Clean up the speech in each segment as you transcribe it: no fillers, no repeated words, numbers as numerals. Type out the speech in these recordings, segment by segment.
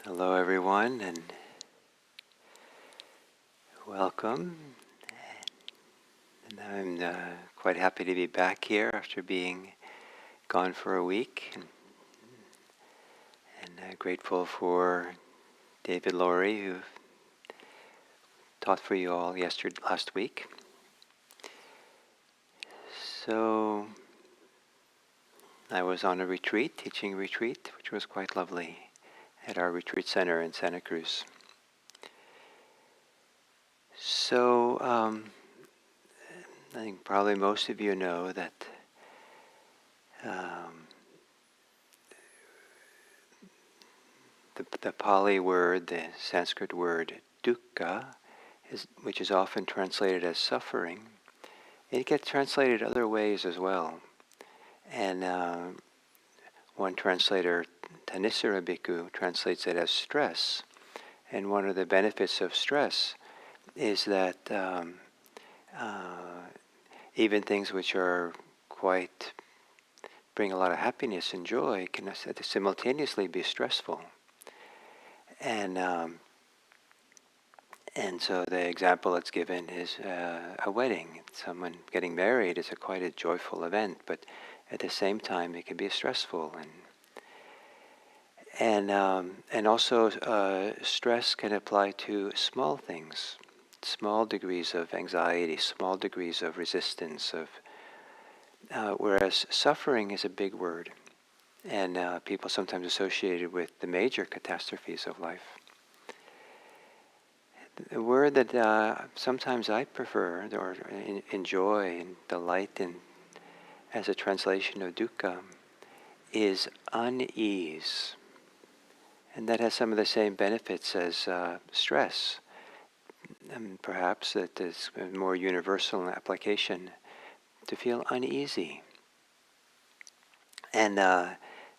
Hello everyone and welcome. And I'm quite happy to be back here after being gone for a week. And grateful for David Laurie who taught for you all last week. So I was on a retreat, teaching retreat, which was quite lovely at our retreat center in Santa Cruz. So I think probably most of you know that the Pali word, the Sanskrit word dukkha, which is often translated as suffering, it gets translated other ways as well. And one translator, Thanissara Bhikkhu, translates it as stress. And one of the benefits of stress is that even things which are bring a lot of happiness and joy can simultaneously be stressful. And so the example that's given is a wedding. Someone getting married is quite a joyful event, but at the same time it can be stressful. And also stress can apply to small things, small degrees of anxiety, small degrees of resistance. Whereas suffering is a big word, and people sometimes associate it with the major catastrophes of life. The word that sometimes I prefer or enjoy and delight in as a translation of dukkha is unease. And that has some of the same benefits as stress. And perhaps that is a more universal application, to feel uneasy. And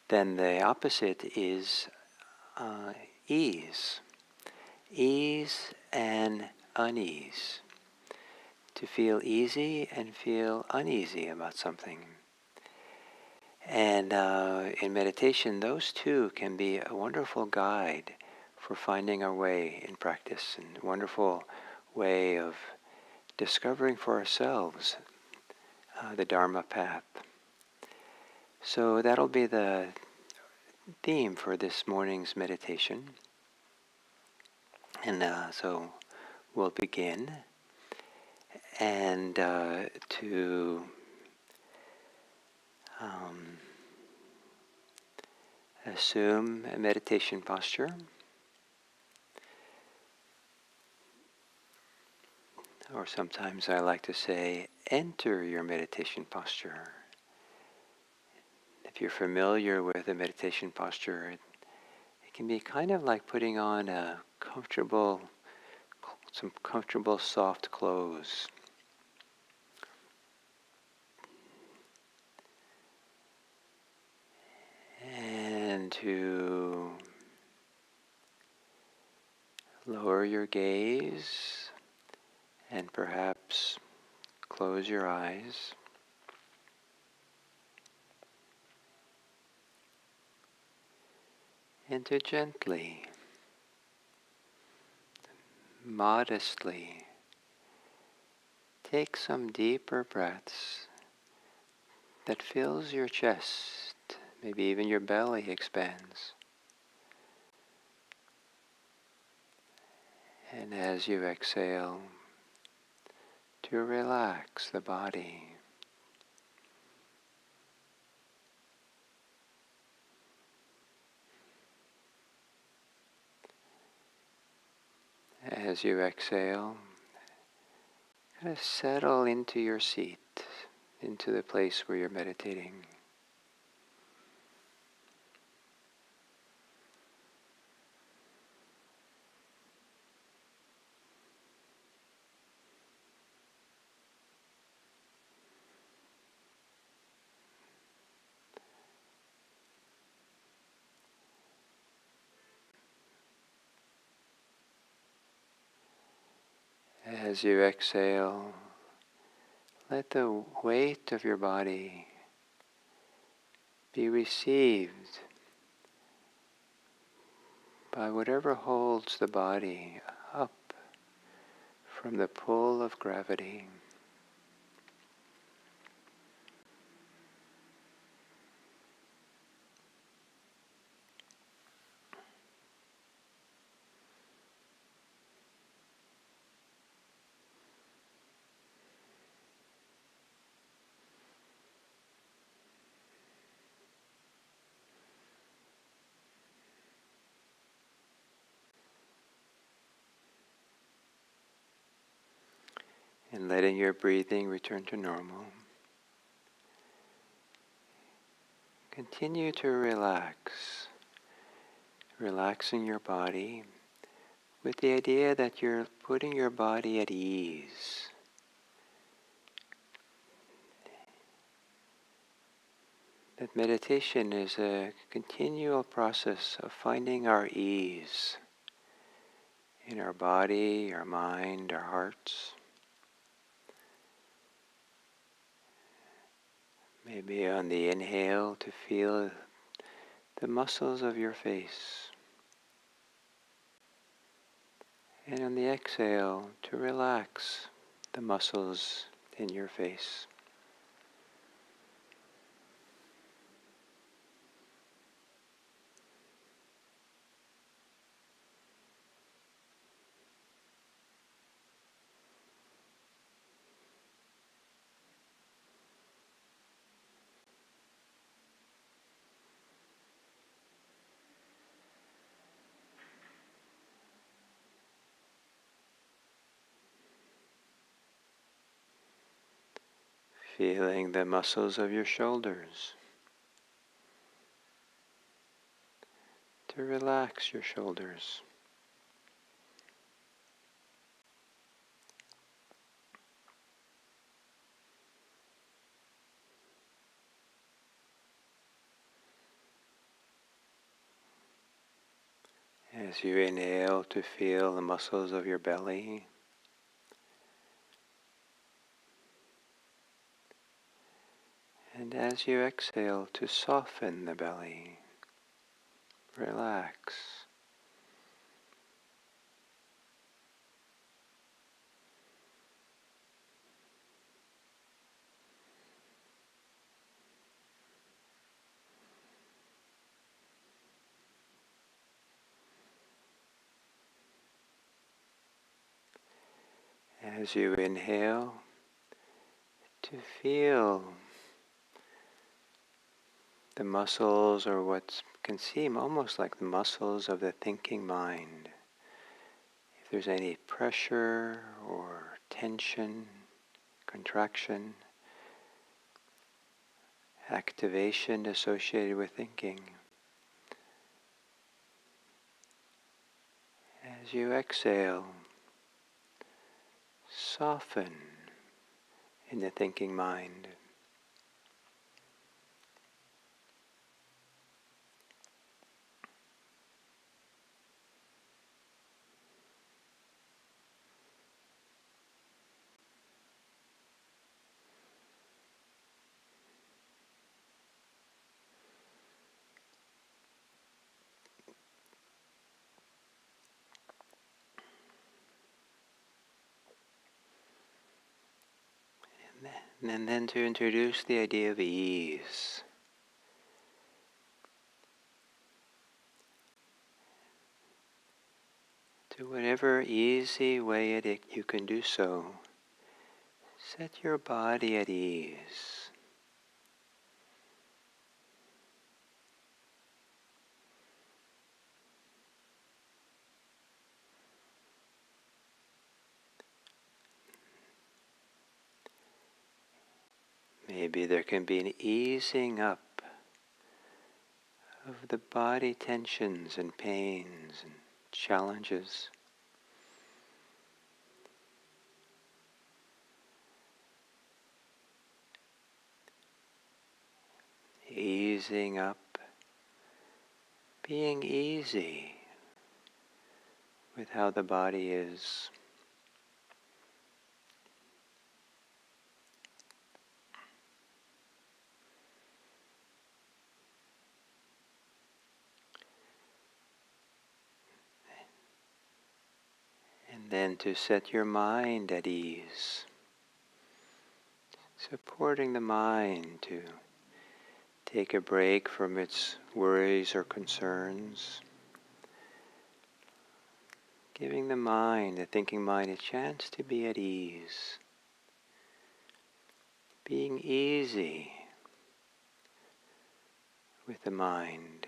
then the opposite is ease. Ease and unease. To feel easy and feel uneasy about something. And in meditation, those two can be a wonderful guide for finding our way in practice, and a wonderful way of discovering for ourselves the Dharma path. So that'll be the theme for this morning's meditation. And so we'll begin. And to assume a meditation posture. Or sometimes I like to say, enter your meditation posture. If you're familiar with a meditation posture, it can be kind of like putting on some comfortable soft clothes. And to lower your gaze and perhaps close your eyes. And to gently, modestly, take some deeper breaths that fills your chest, maybe even your belly expands. And as you exhale, to relax the body. As you exhale, kind of settle into your seat, into the place where you're meditating. As you exhale, let the weight of your body be received by whatever holds the body up from the pull of gravity. And letting your breathing return to normal. Continue to relax, relaxing your body with the idea that you're putting your body at ease. That meditation is a continual process of finding our ease in our body, our mind, our hearts. Maybe on the inhale to feel the muscles of your face. And on the exhale to relax the muscles in your face. Feeling the muscles of your shoulders. To relax your shoulders. As you inhale to feel the muscles of your belly. And as you exhale to soften the belly. Relax. As you inhale, to feel the muscles, or what can seem almost like the muscles of the thinking mind. If there's any pressure or tension, contraction, activation associated with thinking. As you exhale, soften in the thinking mind. And then to introduce the idea of ease. To whatever easy way you can do so, set your body at ease. Maybe there can be an easing up of the body tensions and pains and challenges. Easing up, being easy with how the body is. then to set your mind at ease, supporting the mind to take a break from its worries or concerns, giving the mind, the thinking mind, a chance to be at ease, being easy with the mind.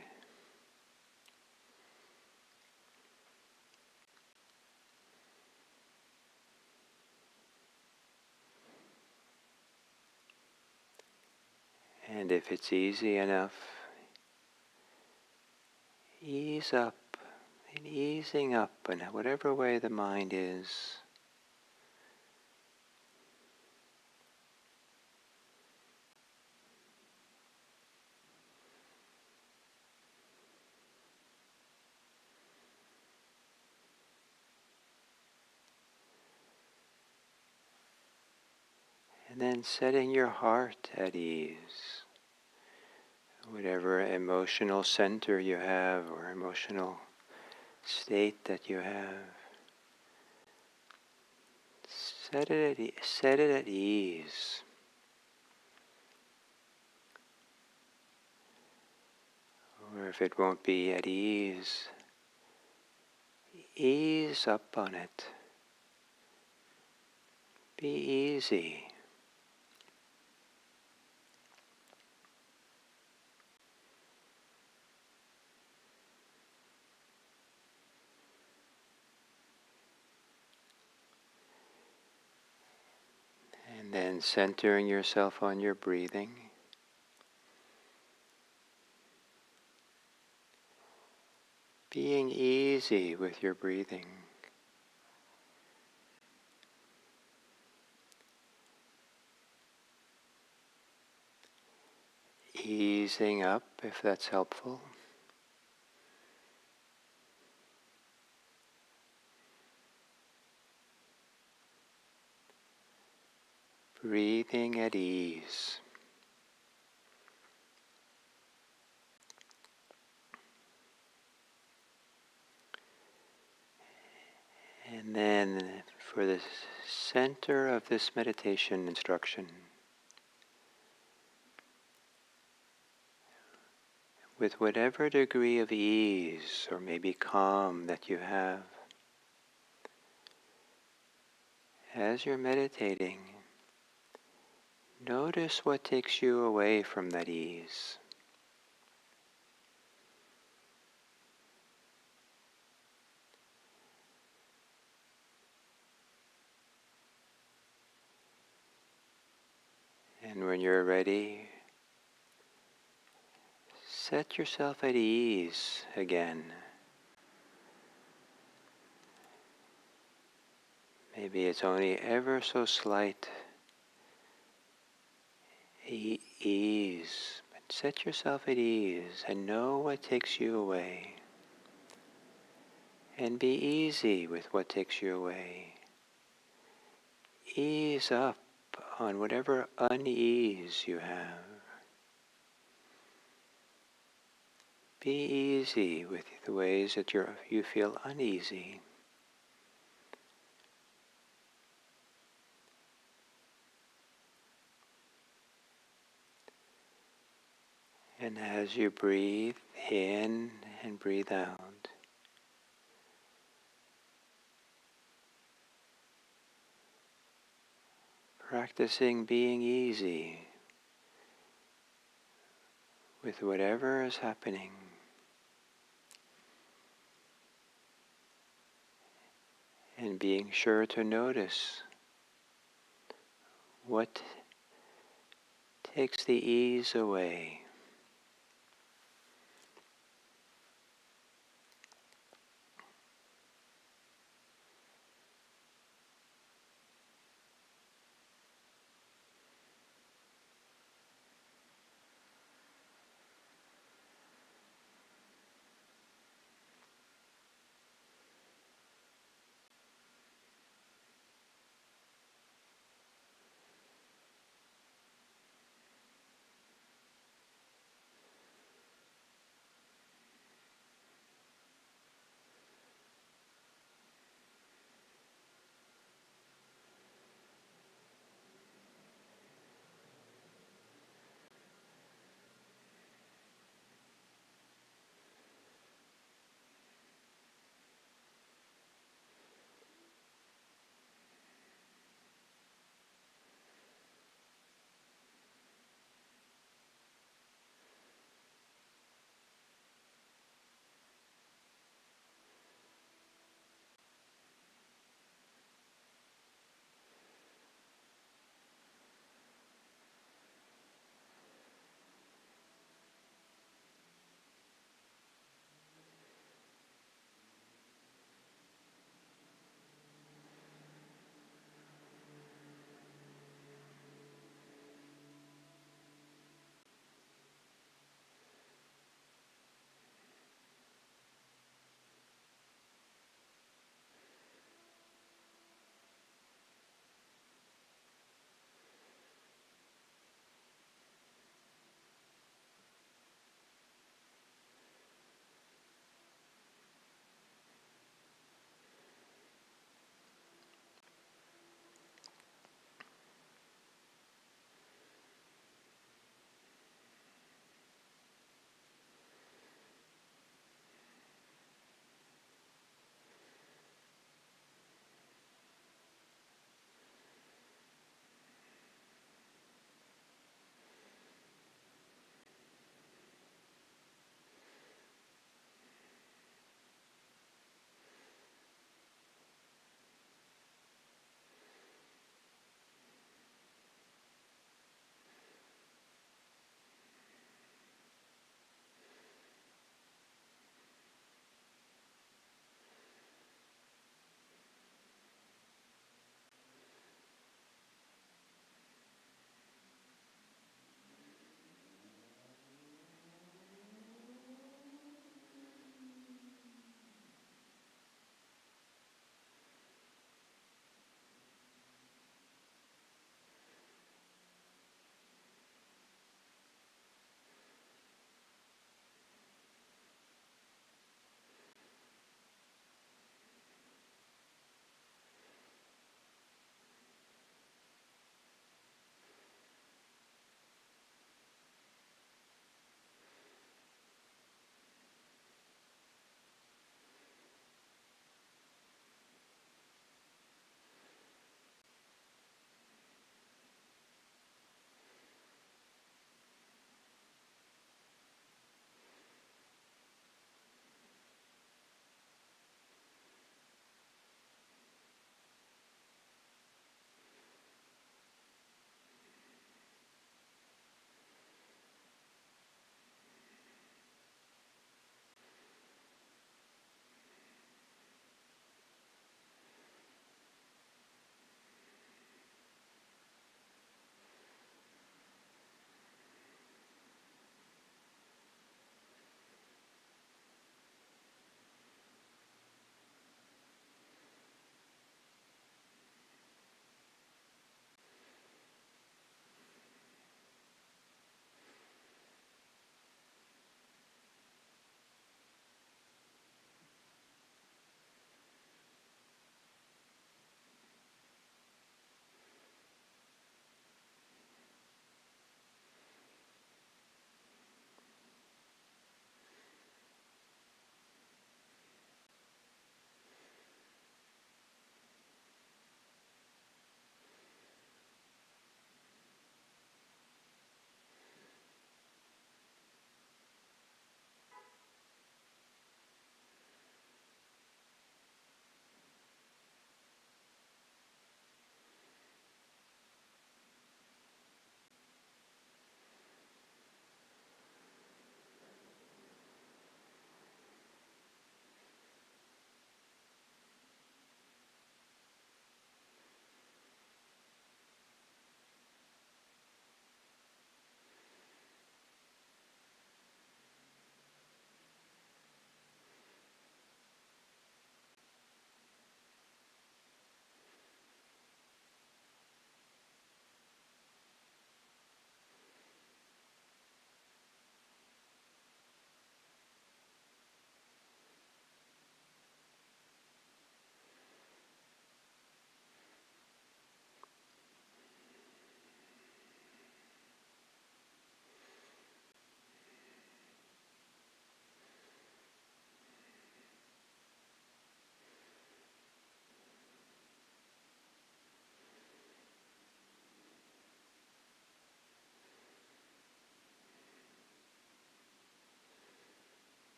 And if it's easy enough, ease up, and easing up in whatever way the mind is. And then setting your heart at ease. Whatever emotional center you have or emotional state that you have, set it at ease. Or if it won't be at ease, ease up on it. Be easy. And then centering yourself on your breathing. Being easy with your breathing. Easing up if that's helpful. Breathing at ease. And then for the center of this meditation instruction, with whatever degree of ease or maybe calm that you have, as you're meditating, notice what takes you away from that ease. And when you're ready, set yourself at ease again. Maybe it's only ever so slight ease, but set yourself at ease and know what takes you away. And be easy with what takes you away. Ease up on whatever unease you have. Be easy with the ways that you feel uneasy. And as you breathe in and breathe out, practicing being easy with whatever is happening. And being sure to notice what takes the ease away.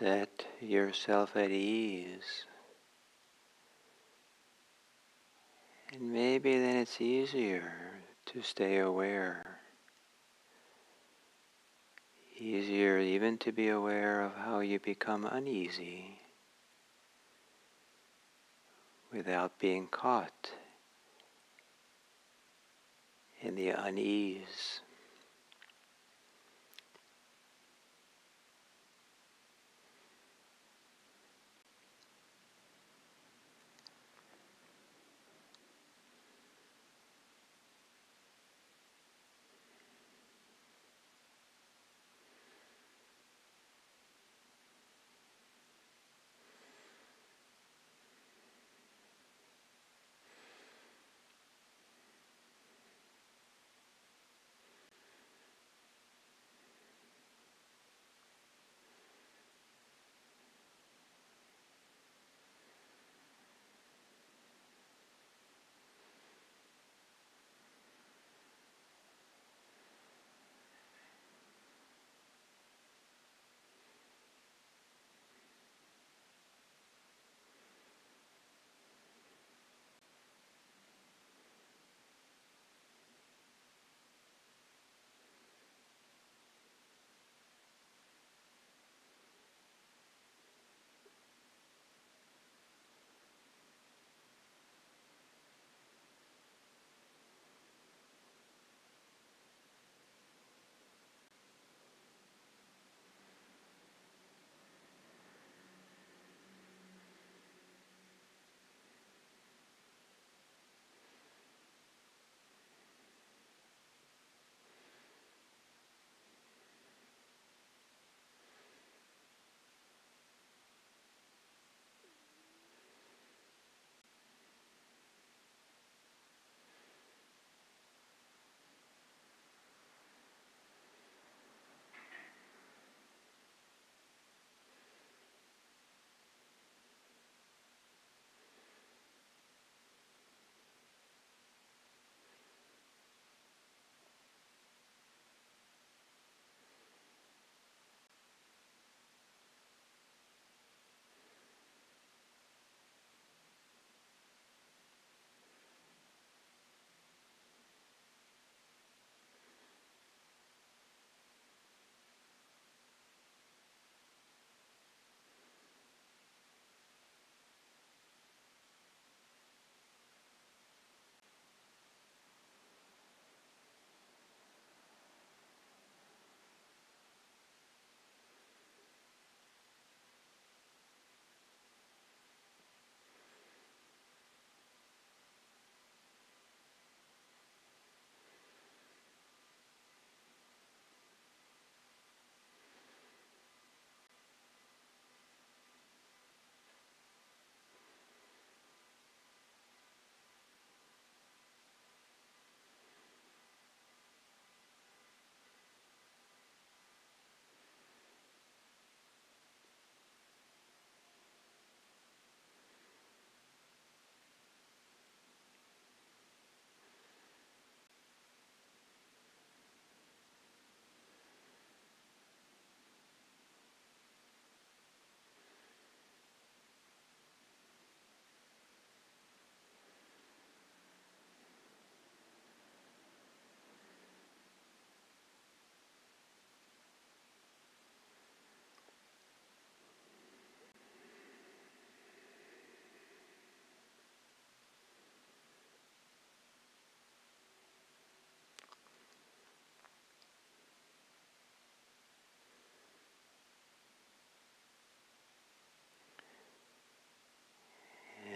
set yourself at ease. And maybe then it's easier to stay aware. Easier even to be aware of how you become uneasy without being caught in the unease.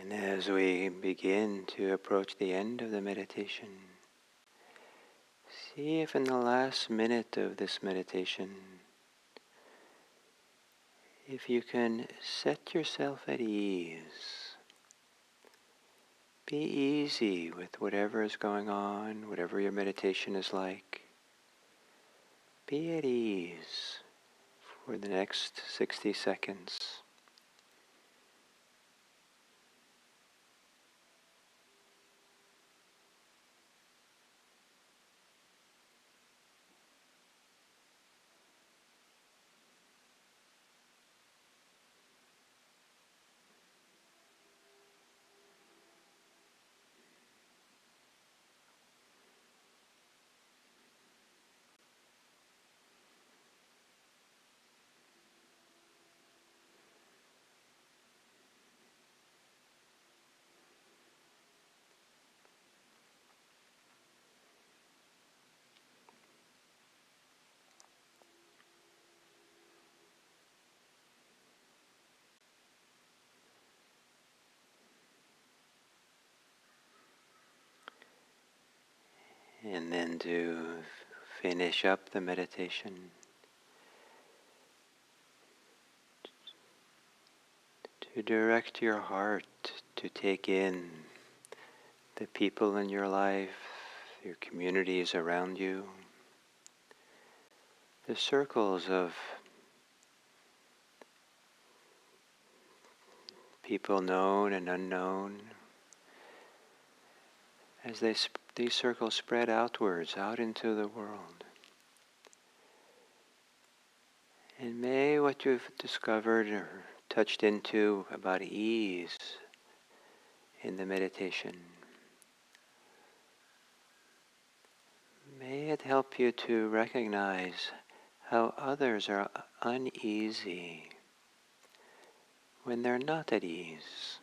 And as we begin to approach the end of the meditation, see if in the last minute of this meditation, if you can set yourself at ease. Be easy with whatever is going on, whatever your meditation is like. Be at ease for the next 60 seconds. And then to finish up the meditation, to direct your heart to take in the people in your life, your communities around you, the circles of people known and unknown, as these circles spread outwards, out into the world. And may what you've discovered or touched into about ease in the meditation, may it help you to recognize how others are uneasy when they're not at ease.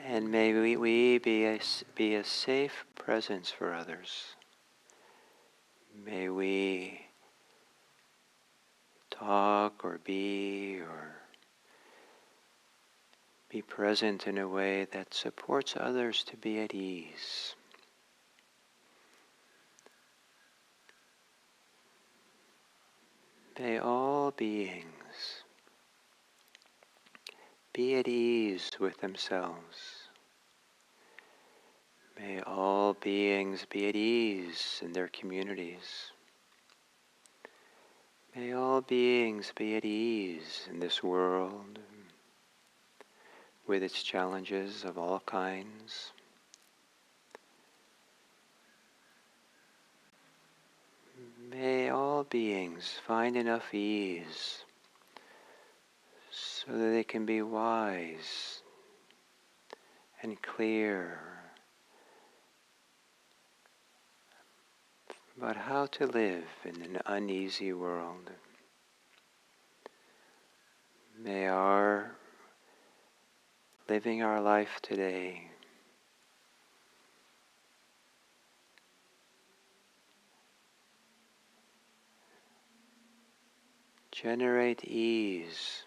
And may we be a safe presence for others. May we talk or be present in a way that supports others to be at ease. May all beings be at ease with themselves. May all beings be at ease in their communities. May all beings be at ease in this world with its challenges of all kinds. May all beings find enough ease so that they can be wise and clear about how to live in an uneasy world. May our living our life today generate ease.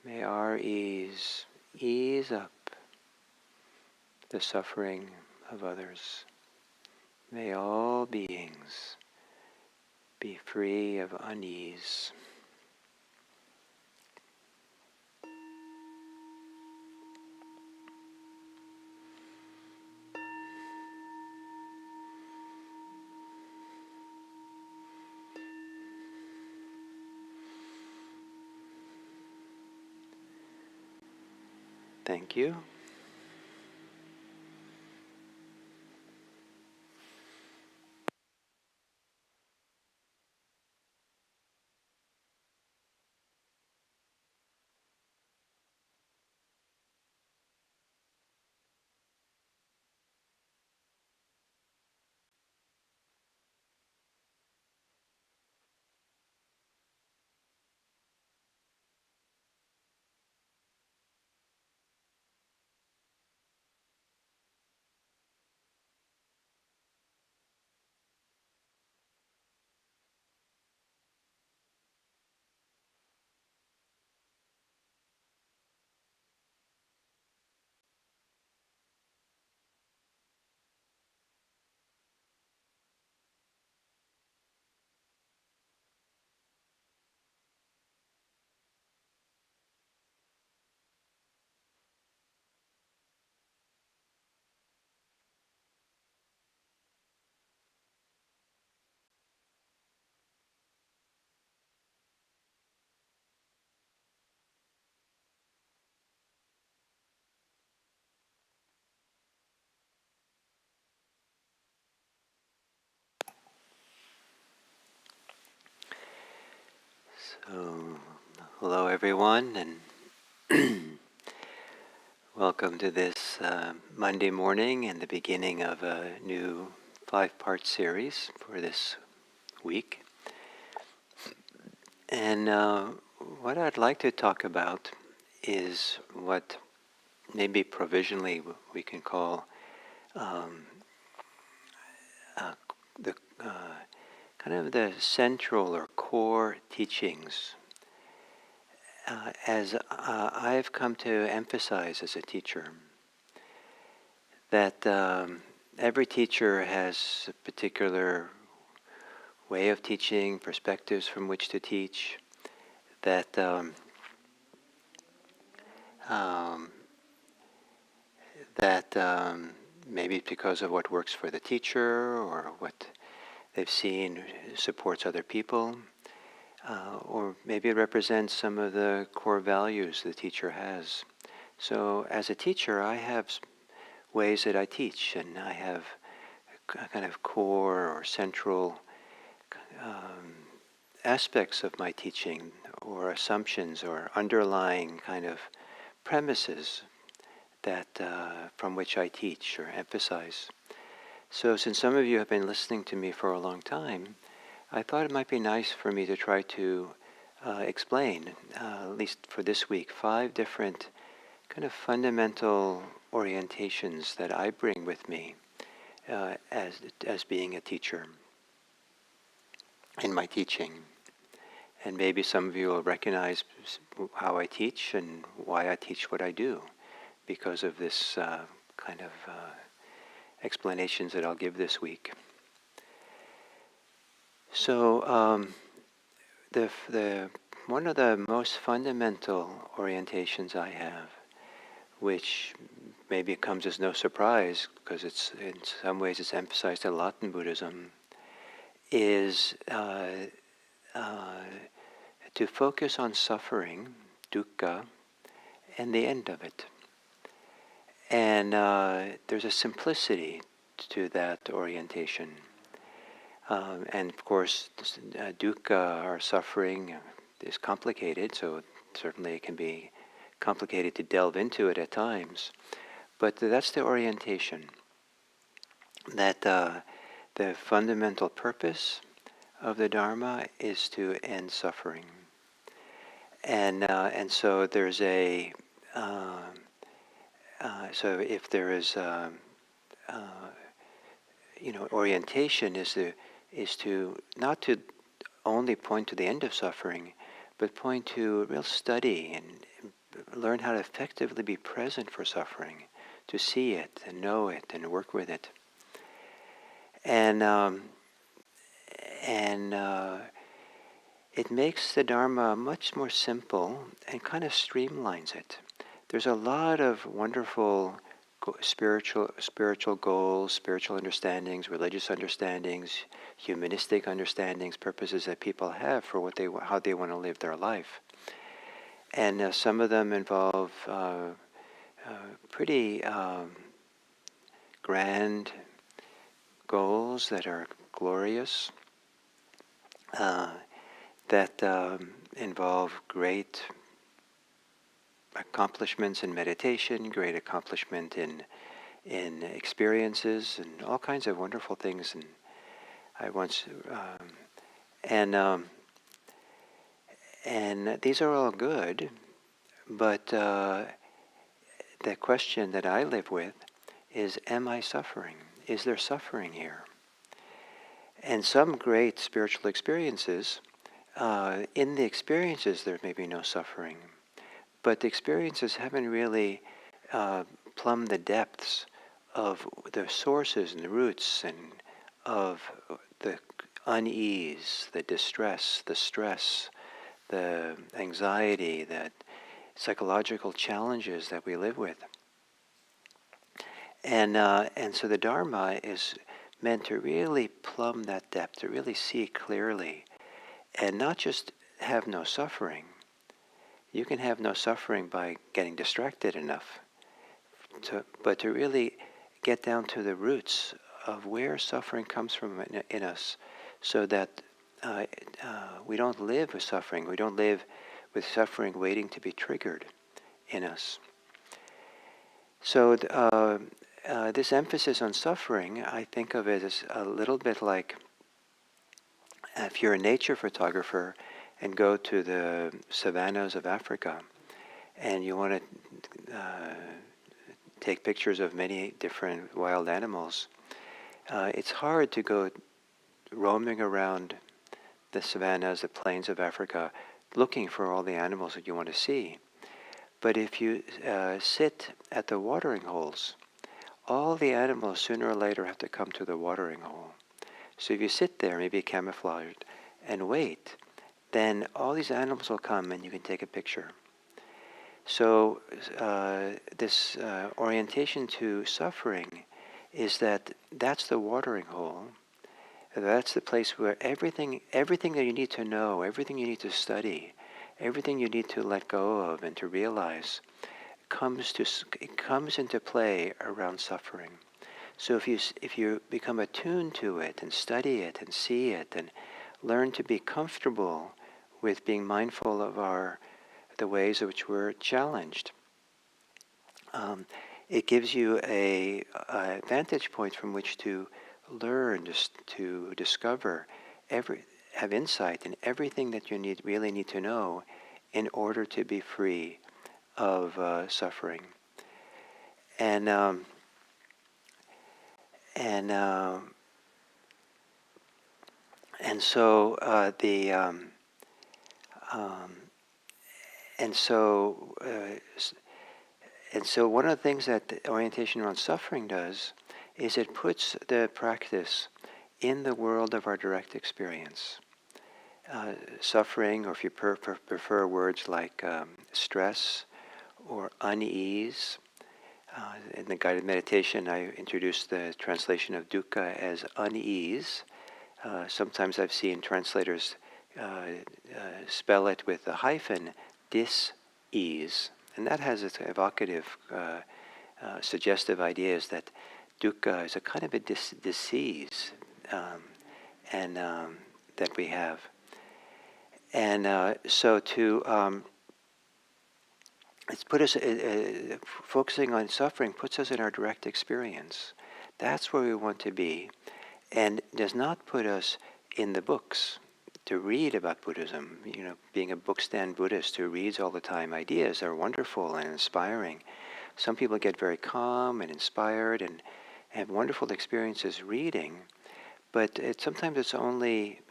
May our ease up the suffering of others. May all beings be free of unease. Thank you. So, hello everyone, and welcome to this Monday morning and the beginning of a new 5-part series for this week. And what I'd like to talk about is what maybe provisionally we can call the kind of the central or core teachings as I've come to emphasize as a teacher, that every teacher has a particular way of teaching, perspectives from which to teach, that um, maybe because of what works for the teacher or what they've seen supports other people, or maybe it represents some of the core values the teacher has. So as a teacher, I have ways that I teach, and I have kind of core or central aspects of my teaching, or assumptions, or underlying kind of premises that from which I teach or emphasize. So since some of you have been listening to me for a long time, I thought it might be nice for me to try to explain, at least for this week, 5 different kind of fundamental orientations that I bring with me as being a teacher in my teaching. And maybe some of you will recognize how I teach and why I teach what I do because of this kind of explanations that I'll give this week. So the one of the most fundamental orientations I have, which maybe comes as no surprise because it's in some ways it's emphasized a lot in Buddhism, is to focus on suffering, dukkha, and the end of it. And there's a simplicity to that orientation. And of course, dukkha, or suffering, is complicated, so certainly it can be complicated to delve into it at times. But that's the orientation, that the fundamental purpose of the Dharma is to end suffering. And so there's a so if there is orientation is to not to only point to the end of suffering, but point to real study and learn how to effectively be present for suffering, to see it and know it and work with it. And it makes the Dharma much more simple and kind of streamlines it. There's a lot of wonderful spiritual goals, spiritual understandings, religious understandings, humanistic understandings, purposes that people have for how they want to live their life. And some of them involve pretty grand goals that are glorious, that involve great accomplishments in meditation, great accomplishment in experiences, and all kinds of wonderful things. And I once and these are all good, but the question that I live with is, am I suffering? Is there suffering here? And some great spiritual experiences, in the experiences there may be no suffering, but the experiences haven't really plumbed the depths of the sources and the roots and of the unease, the distress, the stress, the anxiety, the psychological challenges that we live with. And so the Dharma is meant to really plumb that depth, to really see clearly, and not just have no suffering. You can have no suffering by getting distracted enough, but to really get down to the roots of where suffering comes from in us, so that we don't live with suffering. We don't live with suffering waiting to be triggered in us. So this emphasis on suffering, I think of it as a little bit like if you're a nature photographer and go to the savannas of Africa and you want to take pictures of many different wild animals, it's hard to go roaming around the savannas, the plains of Africa, looking for all the animals that you want to see. But if you sit at the watering holes, all the animals sooner or later have to come to the watering hole. So if you sit there, maybe camouflaged, and wait, then all these animals will come and you can take a picture. So this orientation to suffering is that's the watering hole. That's the place where everything that you need to know, everything you need to study, everything you need to let go of and to realize it comes into play around suffering. So if you become attuned to it and study it and see it and learn to be comfortable with being mindful of the ways in which we're challenged, it gives you a vantage point from which to learn, just to discover, have insight in everything that you really need to know in order to be free of suffering. And so one of the things that the orientation around suffering does is it puts the practice in the world of our direct experience. Suffering, or if you prefer words like stress or unease. In the guided meditation, I introduced the translation of dukkha as unease. Sometimes I've seen translators spell it with a hyphen, dis-ease. And that has its evocative, suggestive ideas that dukkha is a kind of a disease that we have. And so it's put us, focusing on suffering puts us in our direct experience. That's where we want to be, and does not put us in the books to read about Buddhism. Being a bookstand Buddhist who reads all the time, ideas are wonderful and inspiring. Some people get very calm and inspired and have wonderful experiences reading, but sometimes it's only,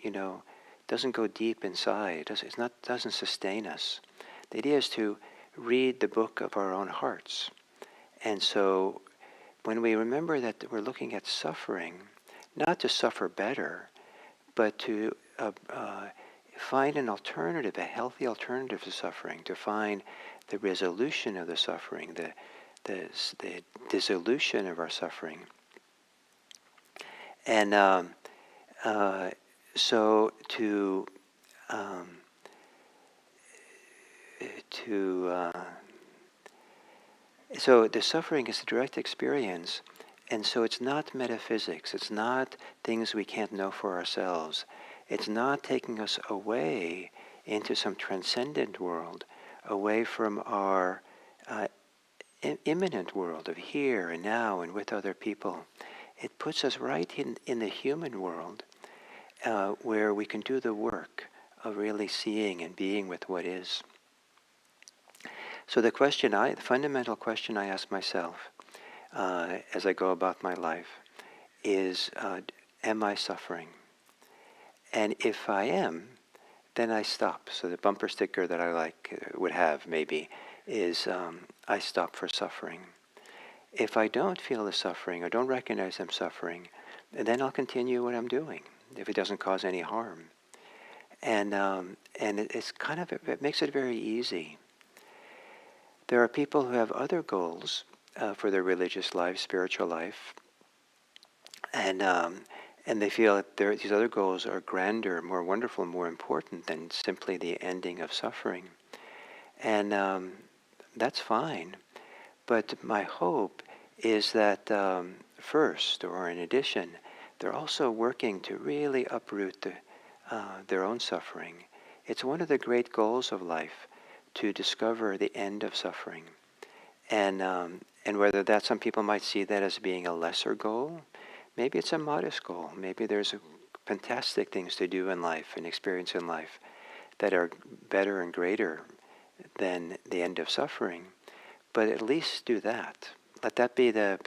doesn't go deep inside. It doesn't sustain us. The idea is to read the book of our own hearts. And so when we remember that we're looking at suffering, not to suffer better, but to find an alternative, a healthy alternative to suffering, to find the resolution of the suffering, the dissolution of our suffering. And so so the suffering is a direct experience, and so it's not metaphysics, it's not things we can't know for ourselves, it's not taking us away into some transcendent world, away from our immanent world of here and now and with other people. It puts us right in the human world, where we can do the work of really seeing and being with what is. So the fundamental question I ask myself as I go about my life is, am I suffering? And if I am, then I stop. So the bumper sticker that I would have maybe is, I stop for suffering. If I don't feel the suffering or don't recognize I'm suffering, then I'll continue what I'm doing if it doesn't cause any harm. And it makes it very easy. There are people who have other goals for their religious life, spiritual life, and they feel that these other goals are grander, more wonderful, more important than simply the ending of suffering. And that's fine. But my hope is that first, or in addition, they're also working to really uproot their own suffering. It's one of the great goals of life to discover the end of suffering. And whether that, some people might see that as being a lesser goal, maybe it's a modest goal. Maybe there's fantastic things to do in life and experience in life that are better and greater than the end of suffering. But at least do that. Let that be the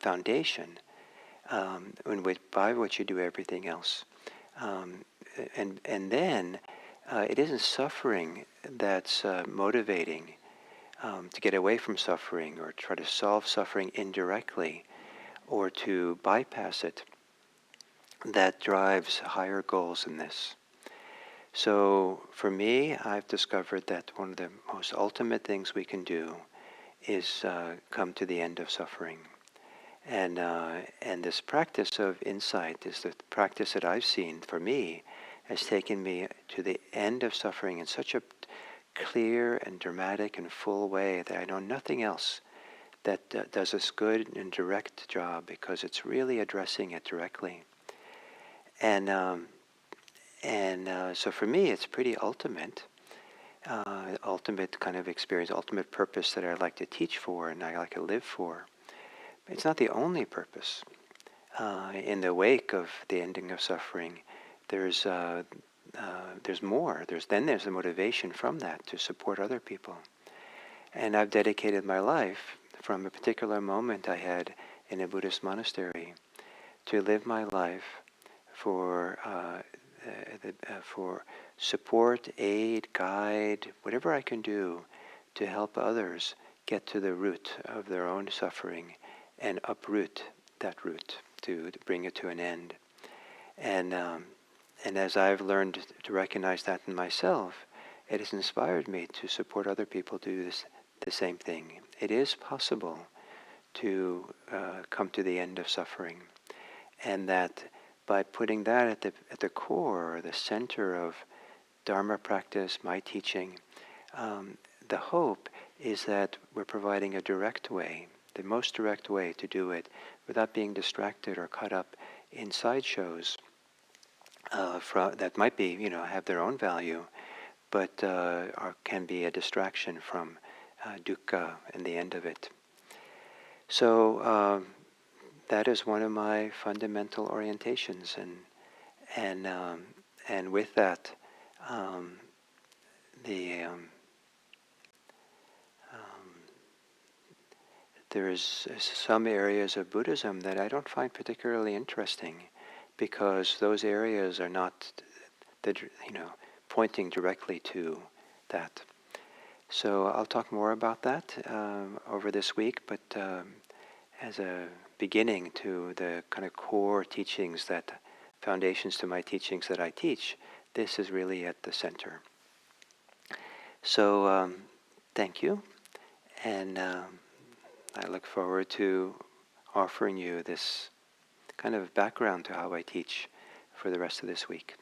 foundation by which you do everything else. And then it isn't suffering that's motivating to get away from suffering or try to solve suffering indirectly or to bypass it that drives higher goals in this. So for me, I've discovered that one of the most ultimate things we can do is come to the end of suffering. And this practice of insight is the practice that I've seen for me has taken me to the end of suffering in such a clear and dramatic and full way that I know nothing else that does this good and direct job, because it's really addressing it directly. And so for me, it's pretty ultimate kind of experience, ultimate purpose that I like to teach for and I like to live for. But it's not the only purpose. In the wake of the ending of suffering, there's more. There's the motivation from that to support other people. And I've dedicated my life from a particular moment I had in a Buddhist monastery to live my life for support, aid, guide, whatever I can do to help others get to the root of their own suffering and uproot that root to bring it to an end. And as I've learned to recognize that in myself, it has inspired me to support other people to do the same thing. It is possible to come to the end of suffering, and that by putting that at the core, or the center of Dharma practice, my teaching, the hope is that we're providing a direct way, the most direct way to do it without being distracted or caught up in sideshows that might be, have their own value, but can be a distraction from dukkha and the end of it. So that is one of my fundamental orientations, and with that, there's some areas of Buddhism that I don't find particularly interesting, because those areas are not, pointing directly to that. So I'll talk more about that over this week, but as a beginning to the kind of core teachings, foundations to my teachings that I teach, this is really at the center. So thank you, and I look forward to offering you this kind of background to how I teach for the rest of this week.